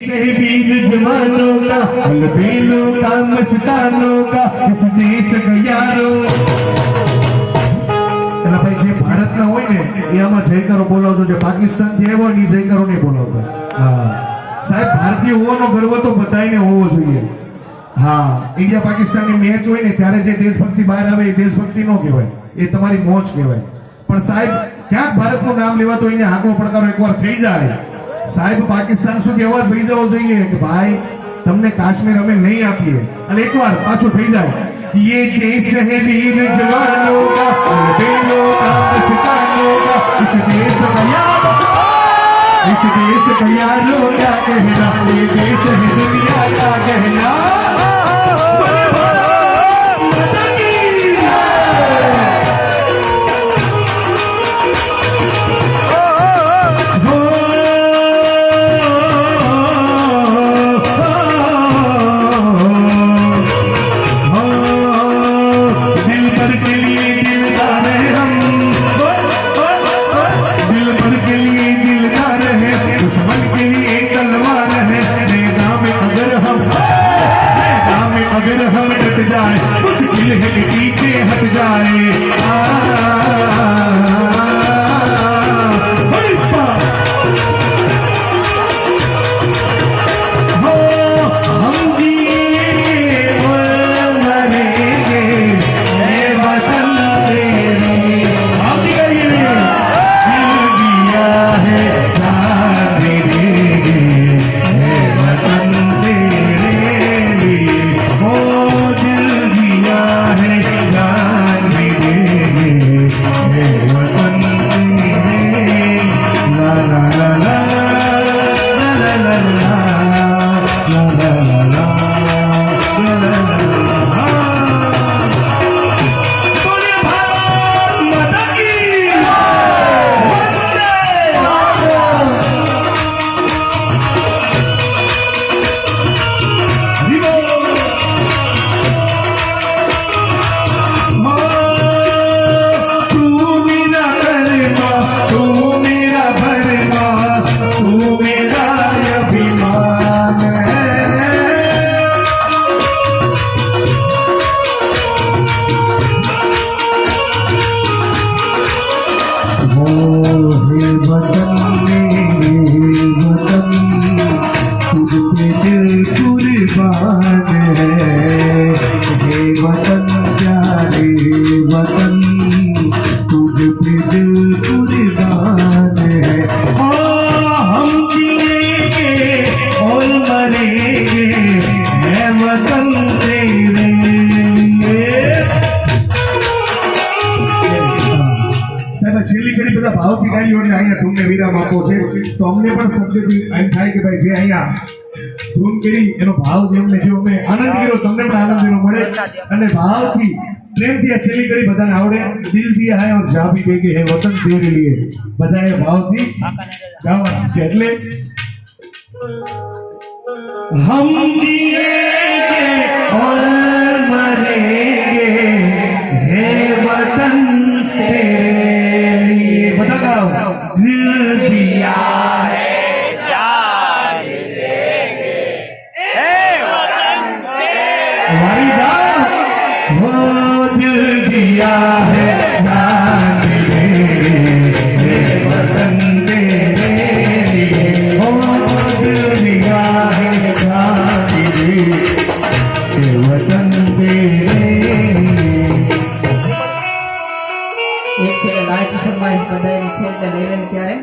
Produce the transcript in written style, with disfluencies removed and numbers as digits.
वीर जवानों का अलबेलों का मस्तानों का इस देश का यारो એના ભાઈ જે ભારતના હોય ને એ આમાં જયકારો બોલાવજો, જે પાકિસ્તાન થી આવ્યો ને એ જયકારો નહીં બોલાવતા. હા સાહેબ, ભારતીય હોવાનો ગર્વ તો બધાને હોવો જોઈએ. હા, ઇન્ડિયા પાકિસ્તાનની મેચ હોય ને ત્યારે જે દેશભક્તિ બહાર આવે એ દેશભક્તિ ન કહેવાય, એ તમારી મોજ કહેવાય. પણ સાહેબ ક્યાંક ભારતનું નામ લેવા તો એને આંકડો પડકારો એકવાર થઈ જાય સાહેબ, પાકિસ્તાન સુધી અવાજ થઈ જવો જોઈએ કે ભાઈ તમને કાશ્મીર અમે નહીં આપીએ, અને એકવાર પાછું થઈ જાય ये देश है वीर जवानों का बेलों का मस्तानों का इस देश का यारो क्या कहना, ये देश है दुनिया का कहना. अगर हम डट जाए मुश्किल है कि पीछे हट जाए. हम जिएंगे और मरेंगे ये वतन तेरे, आप दिया है जान देंगे ये वतन तेरे. ભાવથી ગાડીઓ ને અહીંયા ધૂમને વિરામ આપો છે, તો અમને પણ શબ્દથી એમ થાય કે ભાઈ જે અહીંયા ધૂન કરી એનો ભાવ જે અમને જો અમે આનંદ કર્યો, તમને પણ આનંદ એનો મળે, અને ભાવથી પ્રેમથી આ છેલ્લી કરી બધાને આવડે. દિલ દિયા હૈ ઓર જા ભી દેંગે હૈ વતન તેરે લીએ, બધાએ ભાવથી ગાવાનું છે. એટલે હમ જીએંગે ઓર મરેંગે હે વતન તેરે, दिल दिया है जान देंगे हे वतन हमारी जान, वो दिल दिया है जान देंगे हे वतन तेरे लिए, वो दिल दिया है जान देंगे हे वतन तेरे लिए. एक सेकंड आज की फरमाइश बधाई है, क्या है